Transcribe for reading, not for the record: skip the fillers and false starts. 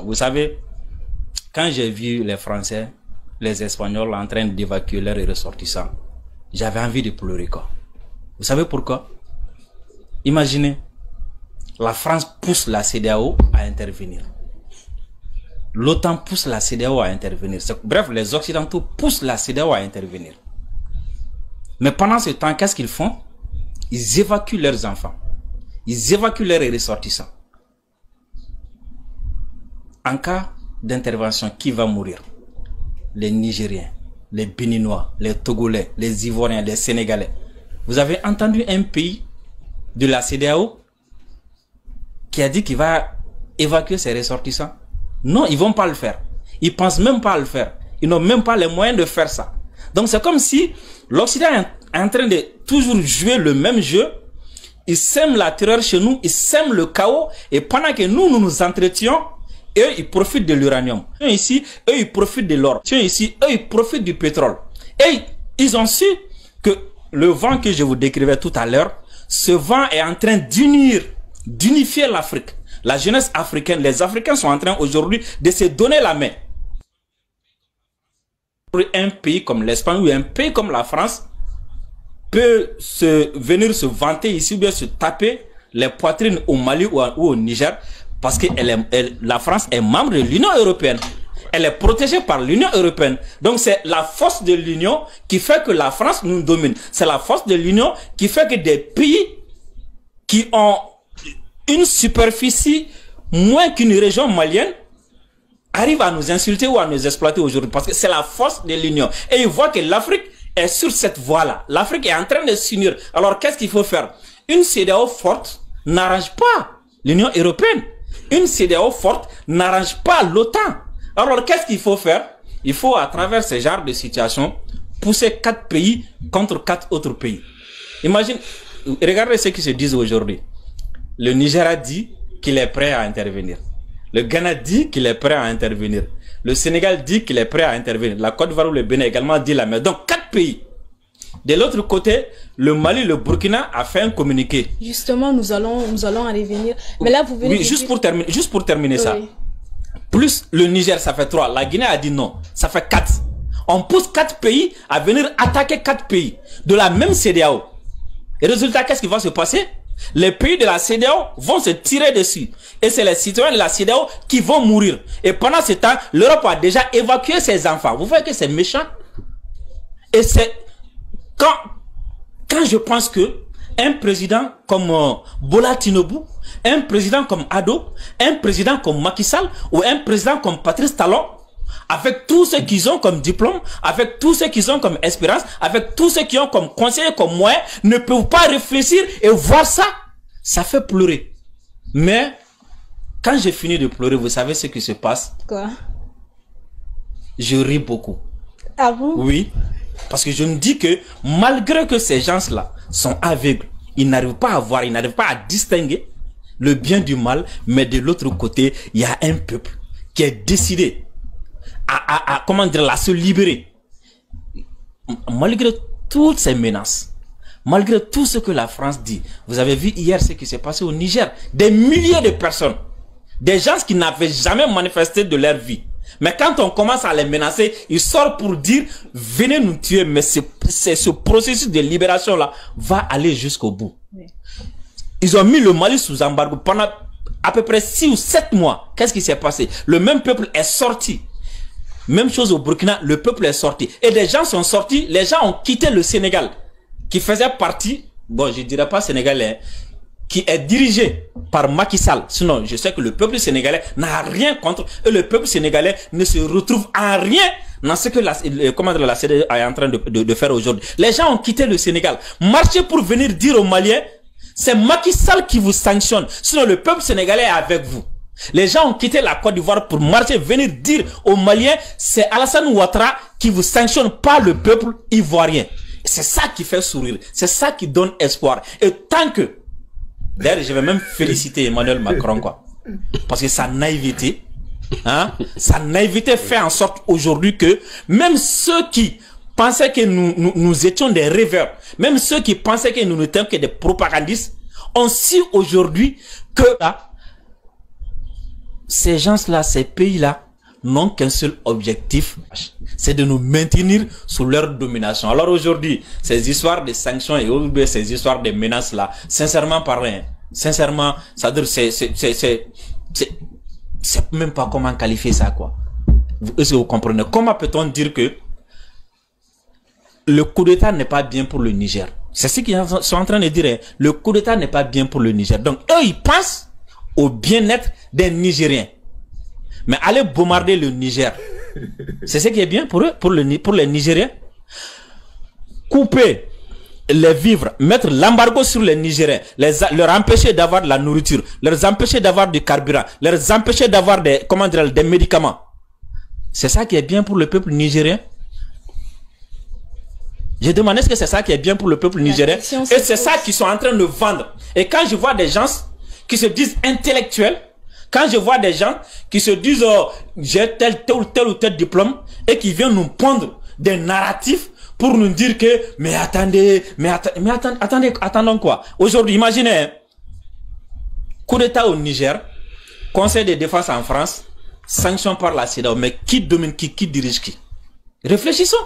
Vous savez, quand j'ai vu les Français, les Espagnols en train d'évacuer leurs ressortissants, j'avais envie de pleurer, quoi. Vous savez pourquoi? Imaginez, la France pousse la CEDEAO à intervenir. L'OTAN pousse la CEDEAO à intervenir. Bref, les Occidentaux poussent la CEDEAO à intervenir. Mais pendant ce temps, qu'est-ce qu'ils font? Ils évacuent leurs enfants. Ils évacuent leurs ressortissants. En cas d'intervention, qui va mourir? Les Nigériens, les Béninois, les Togolais, les Ivoiriens, les Sénégalais. Vous avez entendu un pays de la CEDEAO qui a dit qu'il va évacuer ses ressortissants? Non, ils ne vont pas le faire. Ils ne pensent même pas à le faire. Ils n'ont même pas les moyens de faire ça. Donc c'est comme si l'Occident est en train de toujours jouer le même jeu. Ils sèment la terreur chez nous, ils sèment le chaos. Et pendant que nous nous entretenons, eux, ils profitent de l'uranium. Ici, eux, ils profitent de l'or. Ici, eux, ils profitent du pétrole. Et ils ont su que le vent que je vous décrivais tout à l'heure, ce vent est en train d'unifier l'Afrique. La jeunesse africaine, les Africains sont en train aujourd'hui de se donner la main. Un pays comme l'Espagne ou un pays comme la France peut venir se vanter ici ou bien se taper les poitrines au Mali ou au Niger parce que la France est membre de l'Union européenne. Elle est protégée par l'Union européenne. Donc c'est la force de l'Union qui fait que la France nous domine. C'est la force de l'Union qui fait que des pays qui ont une superficie moins qu'une région malienne arrivent à nous insulter ou à nous exploiter aujourd'hui. Parce que c'est la force de l'Union. Et ils voient que l'Afrique est sur cette voie-là. L'Afrique est en train de s'unir. Alors qu'est-ce qu'il faut faire? Une CEDEAO forte n'arrange pas l'Union européenne. Une CEDEAO forte n'arrange pas l'OTAN. Alors qu'est-ce qu'il faut faire? Il faut, à travers ce genre de situation, pousser 4 pays contre 4 autres pays. Imagine, regardez ce qui se dit aujourd'hui. Le Nigeria dit qu'il est prêt à intervenir. Le Ghana dit qu'il est prêt à intervenir. Le Sénégal dit qu'il est prêt à intervenir. La Côte d'Ivoire ou le Bénin également dit la même. Donc 4 pays. De l'autre côté, le Mali, le Burkina a fait un communiqué. Justement, nous allons en revenir. Mais là, vous venez. Oui, juste pour terminer ça. Plus le Niger, ça fait 3. La Guinée a dit non. Ça fait 4. On pousse 4 pays à venir attaquer 4 pays de la même CEDEAO. Et résultat, qu'est-ce qui va se passer? Les pays de la CEDEAO vont se tirer dessus. Et c'est les citoyens de la CEDEAO qui vont mourir. Et pendant ce temps, l'Europe a déjà évacué ses enfants. Vous voyez que c'est méchant? Et c'est quand je pense que un président comme Bola Tinubu, un président comme Ado, un président comme Macky Sall ou un président comme Patrice Talon, avec tout ce qu'ils ont comme diplôme, avec tout ce qu'ils ont comme expérience, avec tout ce qu'ils ont comme conseiller, comme moyen, ne peuvent pas réfléchir et voir ça, ça fait pleurer. Mais quand j'ai fini de pleurer, vous savez ce qui se passe? Quoi? Je ris beaucoup. Ah bon? Oui. Parce que je me dis que malgré que ces gens-là sont aveugles, ils n'arrivent pas à voir, ils n'arrivent pas à distinguer le bien du mal, mais de l'autre côté, il y a un peuple qui est décidé comment dire, à se libérer. Malgré toutes ces menaces, malgré tout ce que la France dit, vous avez vu hier ce qui s'est passé au Niger, des milliers de personnes, des gens qui n'avaient jamais manifesté de leur vie. Mais quand on commence à les menacer, ils sortent pour dire, venez nous tuer. Mais ce processus de libération-là va aller jusqu'au bout. Oui. Ils ont mis le Mali sous embargo pendant à peu près 6 ou 7 mois. Qu'est-ce qui s'est passé? Le même peuple est sorti. Même chose au Burkina, le peuple est sorti. Et des gens sont sortis, les gens ont quitté le Sénégal, qui faisait partie, bon, je ne dirais pas sénégalais, qui est dirigé par Macky Sall. Sinon, je sais que le peuple sénégalais n'a rien contre, et le peuple sénégalais ne se retrouve en rien dans ce que la CEDEAO est en train de faire aujourd'hui. Les gens ont quitté le Sénégal, marché pour venir dire aux Maliens, c'est Macky Sall qui vous sanctionne. Sinon, le peuple sénégalais est avec vous. Les gens ont quitté la Côte d'Ivoire pour marcher, venir dire aux Maliens, c'est Alassane Ouattara qui vous sanctionne, pas le peuple ivoirien. C'est ça qui fait sourire. C'est ça qui donne espoir. Et tant que, d'ailleurs, je vais même féliciter Emmanuel Macron, quoi. Parce que sa naïveté, sa naïveté fait en sorte aujourd'hui que même ceux qui pensaient que nous étions des rêveurs, même ceux qui pensaient que nous n'étions que des propagandistes, ont su aujourd'hui que ces gens-là, ces pays-là, n'ont qu'un seul objectif, c'est de nous maintenir sous leur domination. Alors aujourd'hui, ces histoires de sanctions et ces histoires de menaces-là, sincèrement parlant, sincèrement, ça veut dire c'est même pas comment qualifier ça, quoi. Est-ce que vous comprenez? Comment peut-on dire que le coup d'État n'est pas bien pour le Niger? C'est ce qu'ils sont en train de dire. Hein. Le coup d'État n'est pas bien pour le Niger. Donc, eux, ils pensent au bien-être des Nigériens. Mais aller bombarder le Niger, c'est ce qui est bien pour eux, pour les Nigériens. Couper les vivres, mettre l'embargo sur les Nigériens, leur empêcher d'avoir de la nourriture, leur empêcher d'avoir du carburant, leur empêcher d'avoir des médicaments. C'est ça qui est bien pour le peuple nigérien? Je demande, est-ce que c'est ça qui est bien pour le peuple nigérien? Et c'est ça qu'ils sont en train de vendre. Et quand je vois des gens qui se disent intellectuels, quand je vois des gens qui se disent oh, j'ai tel ou tel diplôme et qui viennent nous pondre des narratifs pour nous dire que mais attendons quoi? Aujourd'hui, imaginez coup d'État au Niger, Conseil de défense en France, sanctions par la CEDEAO, mais qui domine qui dirige qui? Réfléchissons.